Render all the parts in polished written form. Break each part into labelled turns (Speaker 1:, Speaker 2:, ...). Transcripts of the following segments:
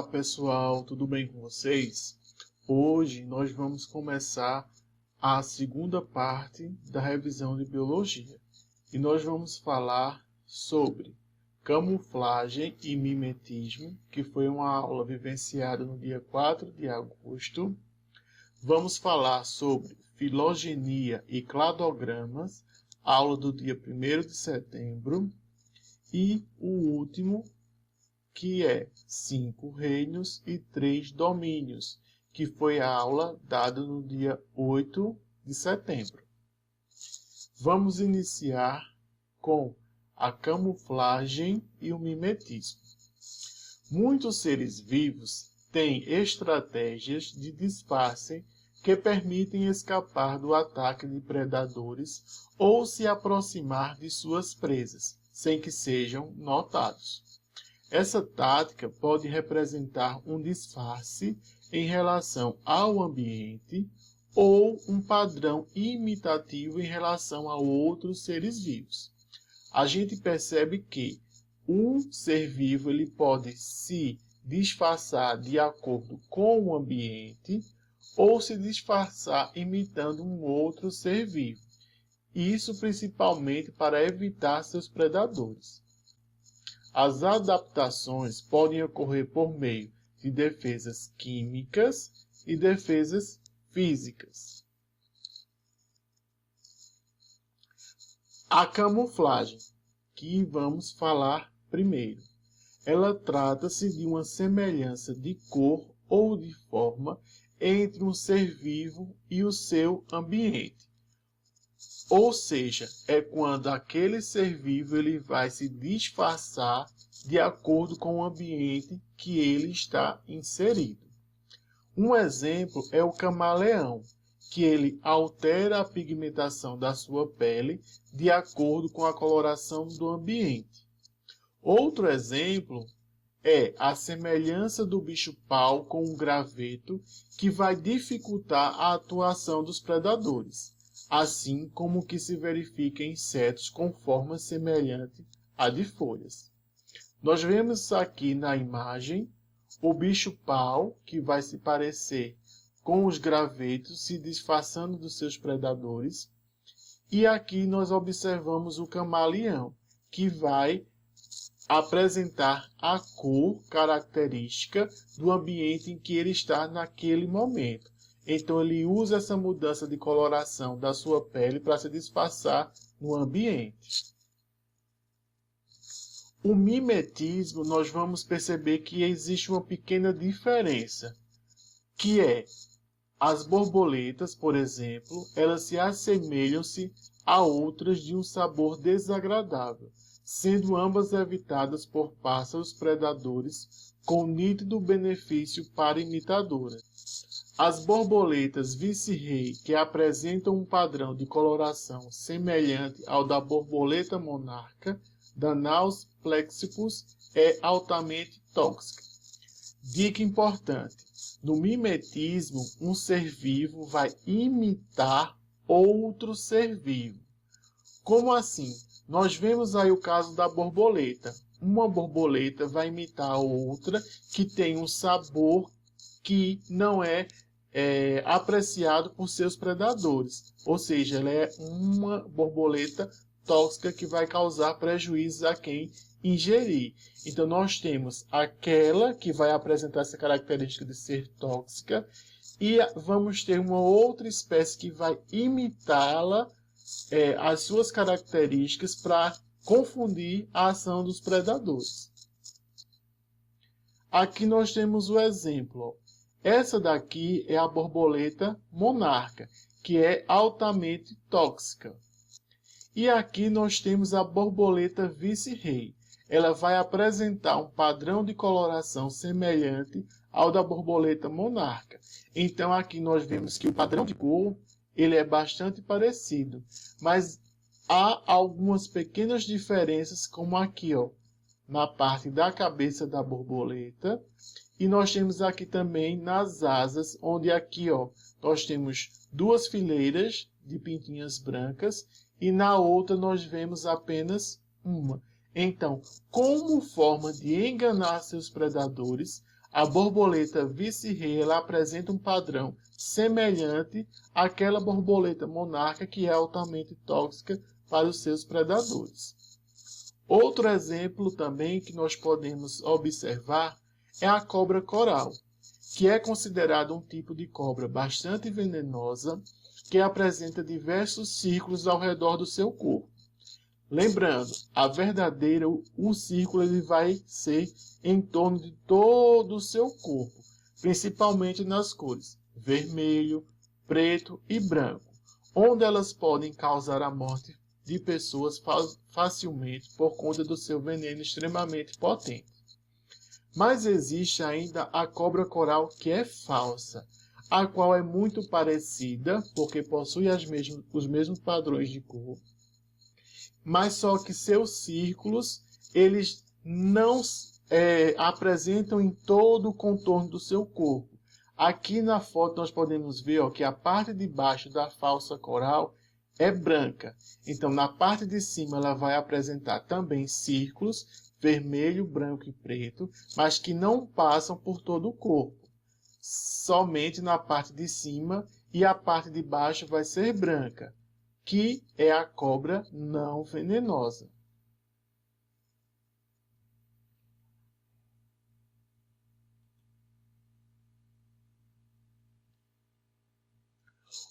Speaker 1: pessoal, tudo bem com vocês? Hoje nós vamos começar a segunda parte da revisão de biologia e nós vamos falar sobre camuflagem e mimetismo, que foi uma aula vivenciada no dia 4 de agosto. Vamos falar sobre filogenia e cladogramas, aula do dia 1º de setembro. E o último, que é 5 reinos e 3 domínios, que foi a aula dada no dia 8 de setembro. Vamos iniciar com a camuflagem e o mimetismo. Muitos seres vivos têm estratégias de disfarce que permitem escapar do ataque de predadores ou se aproximar de suas presas, sem que sejam notados. Essa tática pode representar um disfarce em relação ao ambiente ou um padrão imitativo em relação a outros seres vivos. A gente percebe que um ser vivo ele pode se disfarçar de acordo com o ambiente ou se disfarçar imitando um outro ser vivo. Isso principalmente para evitar seus predadores. As adaptações podem ocorrer por meio de defesas químicas e defesas físicas. A camuflagem, que vamos falar primeiro. Ela trata-se de uma semelhança de cor ou de forma entre um ser vivo e o seu ambiente. Ou seja, é quando aquele ser vivo ele vai se disfarçar de acordo com o ambiente que ele está inserido. Um exemplo é o camaleão, que ele altera a pigmentação da sua pele de acordo com a coloração do ambiente. Outro exemplo é a semelhança do bicho-pau com um graveto, que vai dificultar a atuação dos predadores, assim como que se verifica em insetos com forma semelhante à de folhas. Nós vemos aqui na imagem o bicho-pau, que vai se parecer com os gravetos, se disfarçando dos seus predadores. E aqui nós observamos o camaleão, que vai apresentar a cor característica do ambiente em que ele está naquele momento. Então ele usa essa mudança de coloração da sua pele para se disfarçar no ambiente. O mimetismo, nós vamos perceber que existe uma pequena diferença, que é as borboletas, por exemplo, elas se assemelham-se a outras de um sabor desagradável, sendo ambas evitadas por pássaros predadores com nítido benefício para imitadoras. As borboletas vice-rei, que apresentam um padrão de coloração semelhante ao da borboleta monarca, Danaus plexippus, é altamente tóxica. Dica importante: no mimetismo, um ser vivo vai imitar outro ser vivo. Como assim? Nós vemos aí o caso da borboleta. Uma borboleta vai imitar a outra que tem um sabor que não é apreciado por seus predadores. Ou seja, ela é uma borboleta tóxica que vai causar prejuízos a quem ingerir. Então, nós temos aquela que vai apresentar essa característica de ser tóxica e vamos ter uma outra espécie que vai imitá-la, as suas características, para confundir a ação dos predadores. Aqui nós temos o exemplo. Essa daqui é a borboleta monarca, que é altamente tóxica. E aqui nós temos a borboleta vice-rei. Ela vai apresentar um padrão de coloração semelhante ao da borboleta monarca. Então aqui nós vemos que o padrão de cor ele é bastante parecido, mas há algumas pequenas diferenças, como aqui, ó, na parte da cabeça da borboleta. E nós temos aqui também nas asas, onde aqui, ó, nós temos duas fileiras de pintinhas brancas e na outra nós vemos apenas uma. Então, como forma de enganar seus predadores, A borboleta vice-rei ela apresenta um padrão semelhante àquela borboleta monarca que é altamente tóxica para os seus predadores. Outro exemplo também que nós podemos observar é a cobra coral, que é considerada um tipo de cobra bastante venenosa, que apresenta diversos círculos ao redor do seu corpo. Lembrando, o círculo ele vai ser em torno de todo o seu corpo, principalmente nas cores vermelho, preto e branco, onde elas podem causar a morte de pessoas facilmente por conta do seu veneno extremamente potente. Mas existe ainda a cobra coral que é falsa, a qual é muito parecida, porque possui os mesmos padrões de cor, mas só que seus círculos eles não apresentam em todo o contorno do seu corpo. Aqui na foto nós podemos ver que a parte de baixo da falsa coral é branca. Então na parte de cima ela vai apresentar também círculos vermelho, branco e preto, mas que não passam por todo o corpo. Somente na parte de cima, e a parte de baixo vai ser branca, que é a cobra não venenosa.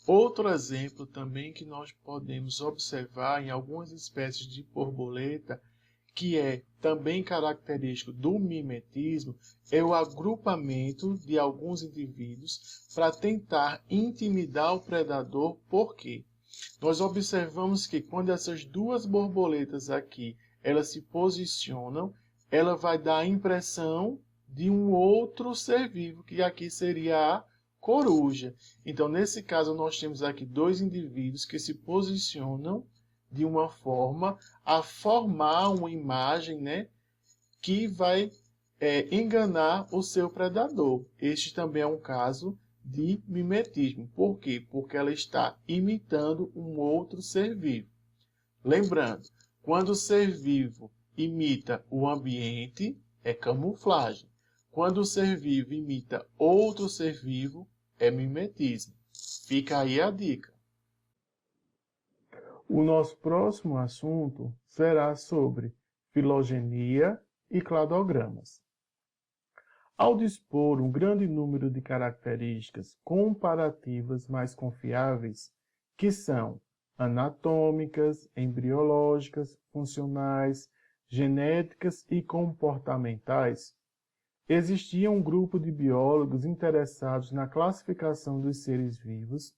Speaker 1: Outro exemplo também que nós podemos observar em algumas espécies de borboleta, que é também característico do mimetismo, é o agrupamento de alguns indivíduos para tentar intimidar o predador. Por quê? Nós observamos que quando essas duas borboletas aqui, elas se posicionam, ela vai dar a impressão de um outro ser vivo, que aqui seria a coruja. Então, nesse caso, nós temos aqui dois indivíduos que se posicionam de uma forma a formar uma imagem, né, que vai enganar o seu predador. Este também é um caso de mimetismo. Por quê? Porque ela está imitando um outro ser vivo. Lembrando, quando o ser vivo imita o ambiente, é camuflagem. Quando o ser vivo imita outro ser vivo, é mimetismo. Fica aí a dica. O nosso próximo assunto será sobre filogenia e cladogramas. Ao dispor um grande número de características comparativas mais confiáveis, que são anatômicas, embriológicas, funcionais, genéticas e comportamentais, existia um grupo de biólogos interessados na classificação dos seres vivos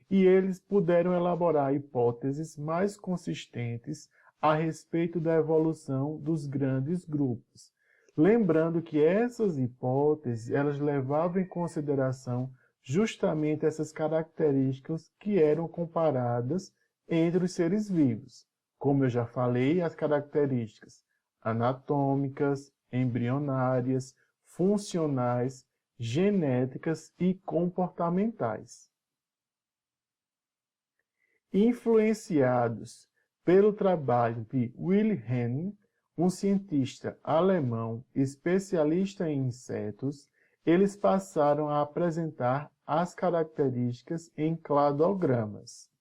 Speaker 1: e eles puderam elaborar hipóteses mais consistentes a respeito da evolução dos grandes grupos. Lembrando que essas hipóteses elas levavam em consideração justamente essas características que eram comparadas entre os seres vivos. Como eu já falei, as características anatômicas, embrionárias, funcionais, genéticas e comportamentais. Influenciados pelo trabalho de Wilhelm, um cientista alemão especialista em insetos, eles passaram a apresentar as características em cladogramas.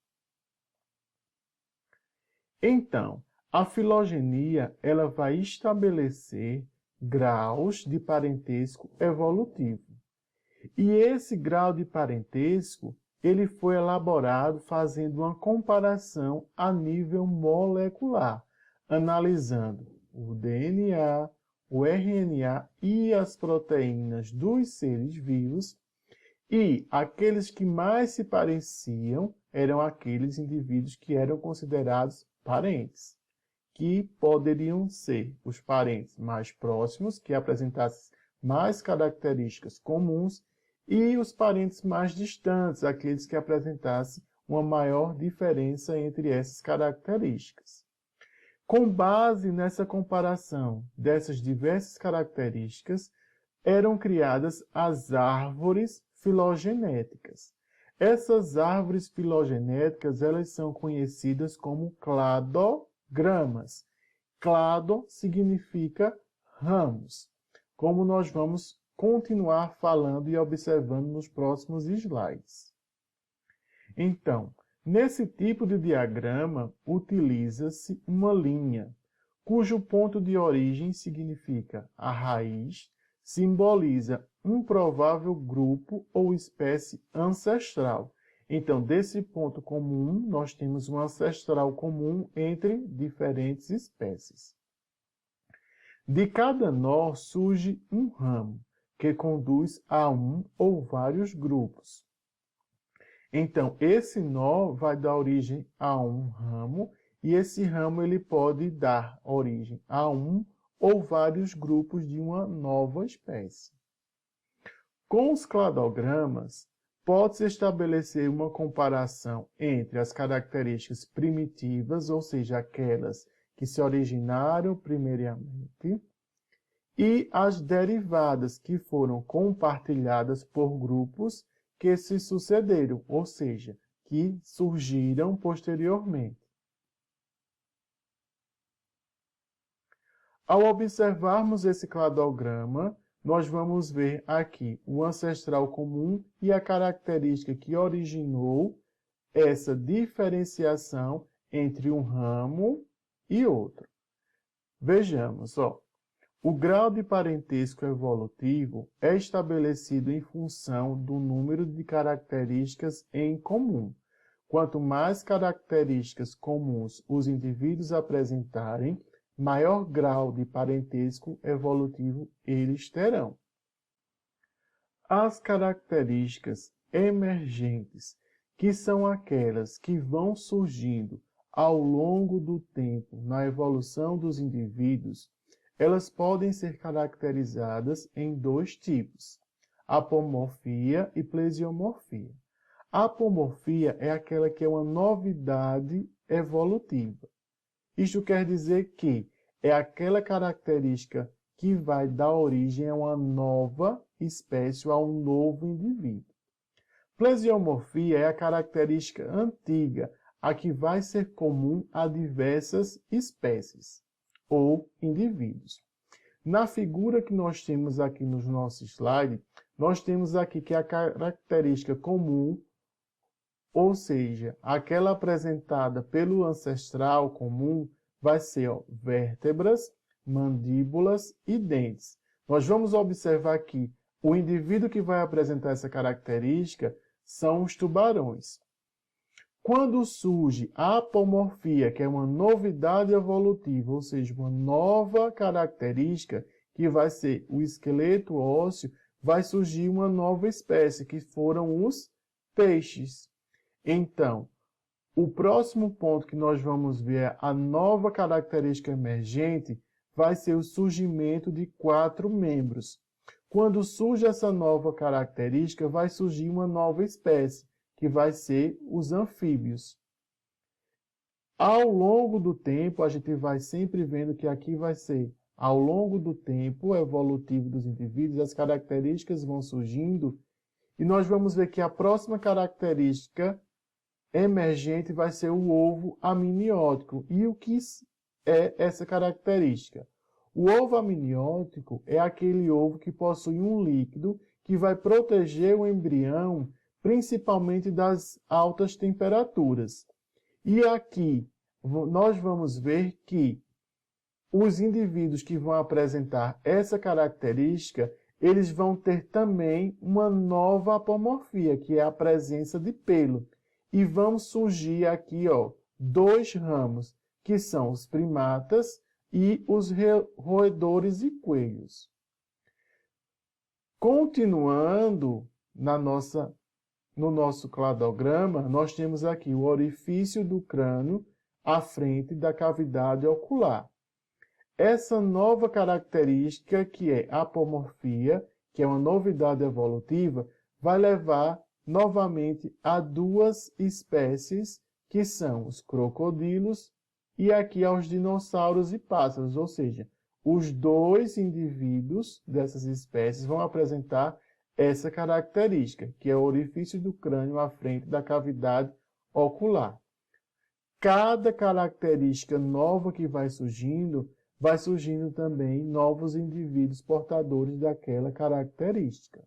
Speaker 1: Então, a filogenia ela vai estabelecer graus de parentesco evolutivo. E esse grau de parentesco ele foi elaborado fazendo uma comparação a nível molecular, analisando o DNA, o RNA e as proteínas dos seres vivos, e aqueles que mais se pareciam eram aqueles indivíduos que eram considerados parentes, que poderiam ser os parentes mais próximos, que apresentassem mais características comuns, e os parentes mais distantes, aqueles que apresentassem uma maior diferença entre essas características. Com base nessa comparação dessas diversas características, eram criadas as árvores filogenéticas. Essas árvores filogenéticas elas são conhecidas como cladogramas. Clado significa ramos, como nós vamos continuar falando e observando nos próximos slides. Então, nesse tipo de diagrama, utiliza-se uma linha, cujo ponto de origem significa a raiz, simboliza um provável grupo ou espécie ancestral. Então, desse ponto comum, nós temos um ancestral comum entre diferentes espécies. De cada nó surge um ramo, que conduz a um ou vários grupos. Então, esse nó vai dar origem a um ramo, e esse ramo ele pode dar origem a um ou vários grupos de uma nova espécie. Com os cladogramas, pode-se estabelecer uma comparação entre as características primitivas, ou seja, aquelas que se originaram primeiramente, e as derivadas que foram compartilhadas por grupos que se sucederam, ou seja, que surgiram posteriormente. Ao observarmos esse cladograma, nós vamos ver aqui o ancestral comum e a característica que originou essa diferenciação entre um ramo e outro. Vejamos, o grau de parentesco evolutivo é estabelecido em função do número de características em comum. Quanto mais características comuns os indivíduos apresentarem, maior grau de parentesco evolutivo eles terão. As características emergentes, que são aquelas que vão surgindo ao longo do tempo na evolução dos indivíduos, elas podem ser caracterizadas em dois tipos, apomorfia e plesiomorfia. A apomorfia é aquela que é uma novidade evolutiva. Isto quer dizer que é aquela característica que vai dar origem a uma nova espécie, a um novo indivíduo. Plesiomorfia é a característica antiga, a que vai ser comum a diversas espécies ou indivíduos. Na figura que nós temos aqui no nosso slide, nós temos aqui que a característica comum, ou seja, aquela apresentada pelo ancestral comum, vai ser vértebras, mandíbulas e dentes. Nós vamos observar que o indivíduo que vai apresentar essa característica são os tubarões. Quando surge a apomorfia, que é uma novidade evolutiva, ou seja, uma nova característica, que vai ser o esqueleto ósseo, vai surgir uma nova espécie, que foram os peixes. Então, o próximo ponto que nós vamos ver é a nova característica emergente, vai ser o surgimento de 4 membros. Quando surge essa nova característica, vai surgir uma nova espécie, que vai ser os anfíbios. Ao longo do tempo, a gente vai sempre vendo que aqui vai ser, ao longo do tempo evolutivo dos indivíduos, as características vão surgindo, e nós vamos ver que a próxima característica emergente vai ser o ovo amniótico. E o que é essa característica? O ovo amniótico é aquele ovo que possui um líquido que vai proteger o embrião, principalmente das altas temperaturas. E aqui nós vamos ver que os indivíduos que vão apresentar essa característica, eles vão ter também uma nova apomorfia, que é a presença de pelo. E vão surgir aqui, 2 ramos, que são os primatas e os roedores e coelhos. Continuando no nosso cladograma, nós temos aqui o orifício do crânio à frente da cavidade ocular. Essa nova característica, que é a apomorfia, que é uma novidade evolutiva, vai levar novamente a 2 espécies, que são os crocodilos e aqui aos dinossauros e pássaros, ou seja, os 2 indivíduos dessas espécies vão apresentar essa característica, que é o orifício do crânio à frente da cavidade ocular. Cada característica nova que vai surgindo vai surgindo também novos indivíduos portadores daquela característica.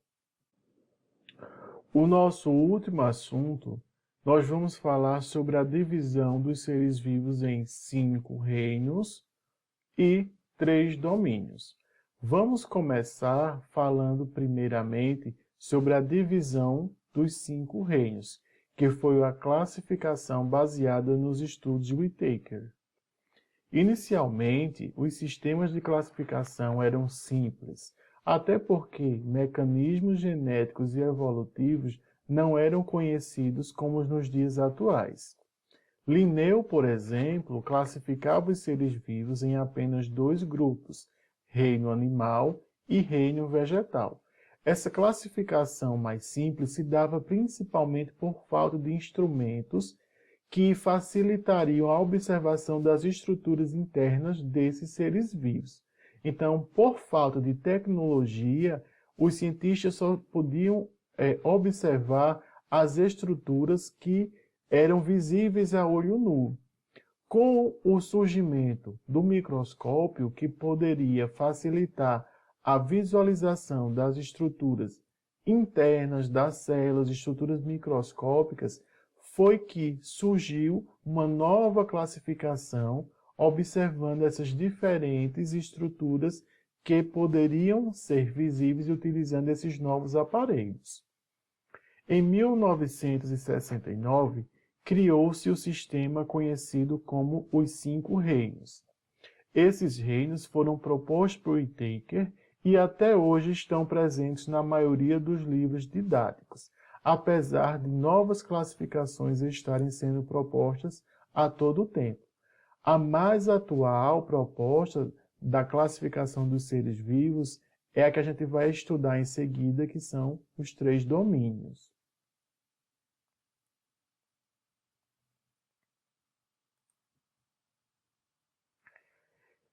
Speaker 1: O nosso último assunto, nós vamos falar sobre a divisão dos seres vivos em 5 reinos e 3 domínios. Vamos começar falando primeiramente sobre a divisão dos 5 reinos, que foi a classificação baseada nos estudos de Whittaker. Inicialmente, os sistemas de classificação eram simples, até porque mecanismos genéticos e evolutivos não eram conhecidos como nos dias atuais. Linneu, por exemplo, classificava os seres vivos em apenas 2 grupos, reino animal e reino vegetal. Essa classificação mais simples se dava principalmente por falta de instrumentos que facilitariam a observação das estruturas internas desses seres vivos. Então, por falta de tecnologia, os cientistas só podiam observar as estruturas que eram visíveis a olho nu. Com o surgimento do microscópio, que poderia facilitar a visualização das estruturas internas das células, estruturas microscópicas, foi que surgiu uma nova classificação observando essas diferentes estruturas que poderiam ser visíveis utilizando esses novos aparelhos. Em 1969, criou-se o sistema conhecido como os 5 reinos. Esses reinos foram propostos por Whittaker e até hoje estão presentes na maioria dos livros didáticos, apesar de novas classificações estarem sendo propostas a todo tempo. A mais atual proposta da classificação dos seres vivos é a que a gente vai estudar em seguida, que são os 3 domínios.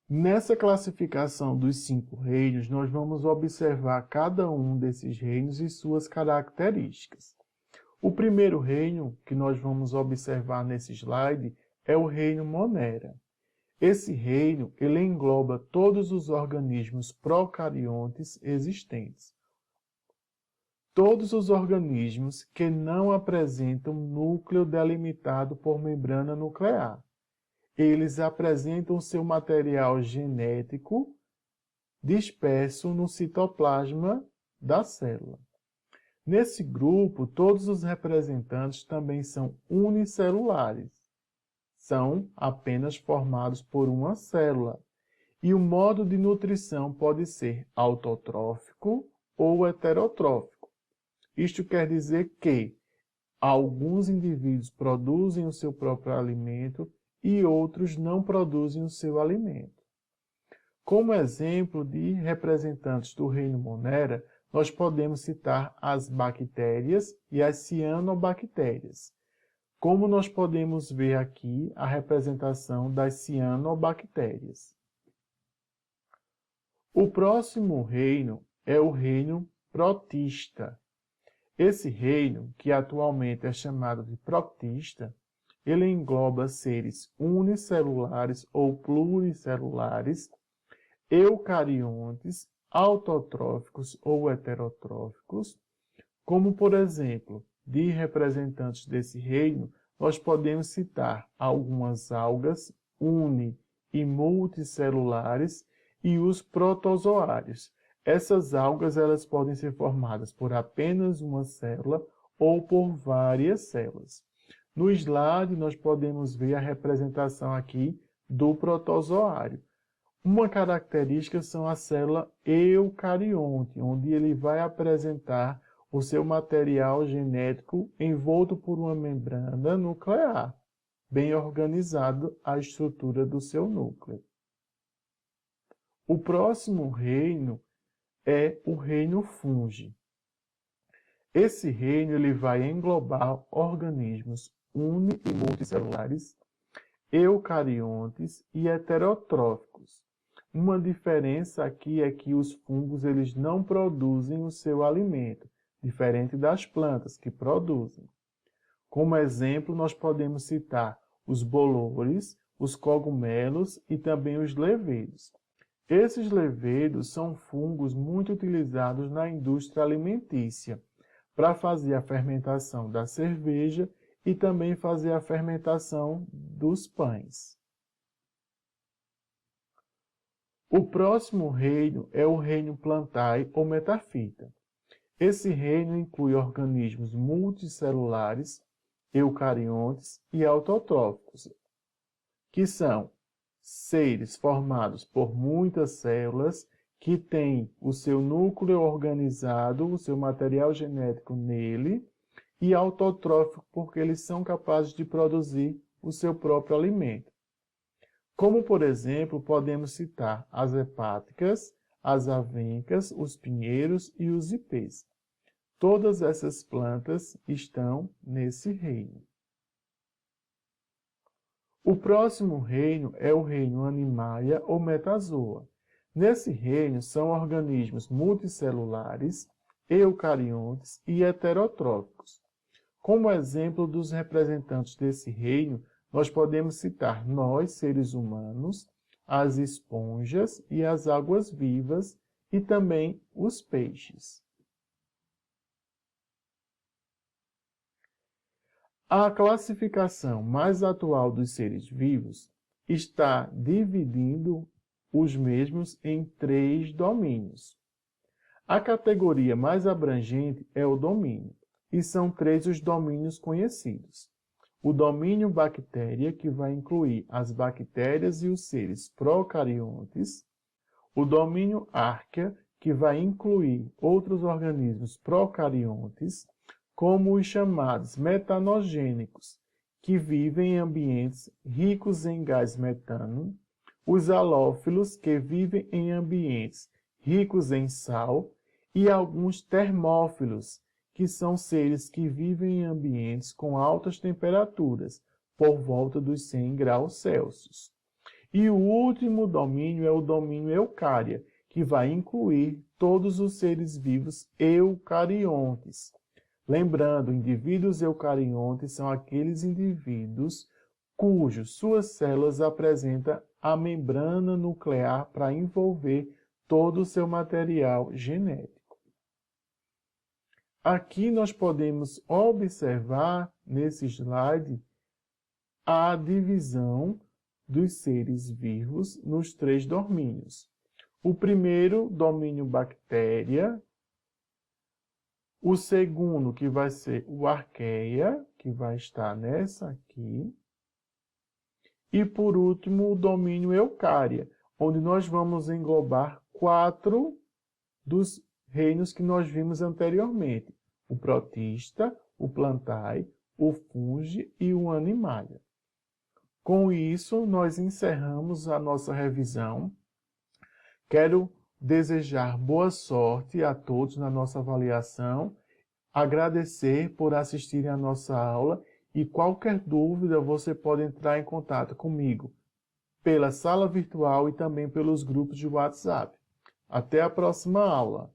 Speaker 1: Nessa classificação dos 5 reinos, nós vamos observar cada um desses reinos e suas características. O primeiro reino que nós vamos observar nesse slide é o reino Monera. Esse reino ele engloba todos os organismos procariontes existentes. Todos os organismos que não apresentam núcleo delimitado por membrana nuclear. Eles apresentam seu material genético disperso no citoplasma da célula. Nesse grupo, todos os representantes também são unicelulares. São apenas formados por uma célula. E o modo de nutrição pode ser autotrófico ou heterotrófico. Isto quer dizer que alguns indivíduos produzem o seu próprio alimento e outros não produzem o seu alimento. Como exemplo de representantes do reino Monera, nós podemos citar as bactérias e as cianobactérias. Como nós podemos ver aqui a representação das cianobactérias. O próximo reino é o reino protista. Esse reino, que atualmente é chamado de protista, ele engloba seres unicelulares ou pluricelulares, eucariontes, autotróficos ou heterotróficos, como, por exemplo, de representantes desse reino, nós podemos citar algumas algas uni- e multicelulares e os protozoários. Essas algas elas podem ser formadas por apenas uma célula ou por várias células. No slide, nós podemos ver a representação aqui do protozoário. Uma característica são a célula eucarionte, onde ele vai apresentar o seu material genético envolto por uma membrana nuclear, bem organizado a estrutura do seu núcleo. O próximo reino é o reino fungi. Esse reino ele vai englobar organismos uni- e multicelulares, eucariontes e heterotróficos. Uma diferença aqui é que os fungos eles não produzem o seu alimento, diferente das plantas que produzem. Como exemplo, nós podemos citar os bolores, os cogumelos e também os levedos. Esses levedos são fungos muito utilizados na indústria alimentícia para fazer a fermentação da cerveja e também fazer a fermentação dos pães. O próximo reino é o reino Plantae ou Metafita. Esse reino inclui organismos multicelulares, eucariontes e autotróficos, que são seres formados por muitas células que têm o seu núcleo organizado, o seu material genético nele, e autotrófico porque eles são capazes de produzir o seu próprio alimento. Como, por exemplo, podemos citar as hepáticas, as avencas, os pinheiros e os ipês. Todas essas plantas estão nesse reino. O próximo reino é o reino Animalia ou Metazoa. Nesse reino são organismos multicelulares, eucariontes e heterotróficos. Como exemplo dos representantes desse reino, nós podemos citar nós, seres humanos, as esponjas e as águas-vivas e também os peixes. A classificação mais atual dos seres vivos está dividindo os mesmos em 3 domínios. A categoria mais abrangente é o domínio, e são 3 os domínios conhecidos. O domínio bactéria, que vai incluir as bactérias e os seres procariontes. O domínio árquea, que vai incluir outros organismos procariontes, como os chamados metanogênicos, que vivem em ambientes ricos em gás metano, os halófilos, que vivem em ambientes ricos em sal, e alguns termófilos, que são seres que vivem em ambientes com altas temperaturas, por volta dos 100 graus Celsius. E o último domínio é o domínio eucária, que vai incluir todos os seres vivos eucariontes. Lembrando, indivíduos eucariontes são aqueles indivíduos cujas suas células apresentam a membrana nuclear para envolver todo o seu material genético. Aqui nós podemos observar, nesse slide, a divisão dos seres vivos nos 3 domínios. O primeiro, domínio bactéria. O segundo, que vai ser o arqueia, que vai estar nessa aqui. E, por último, o domínio eucária, onde nós vamos englobar 4 dos reinos que nós vimos anteriormente: o protista, o plantae, o fungi e o animalia. Com isso, nós encerramos a nossa revisão. Quero desejar boa sorte a todos na nossa avaliação, agradecer por assistirem a nossa aula e qualquer dúvida você pode entrar em contato comigo pela sala virtual e também pelos grupos de WhatsApp. Até a próxima aula!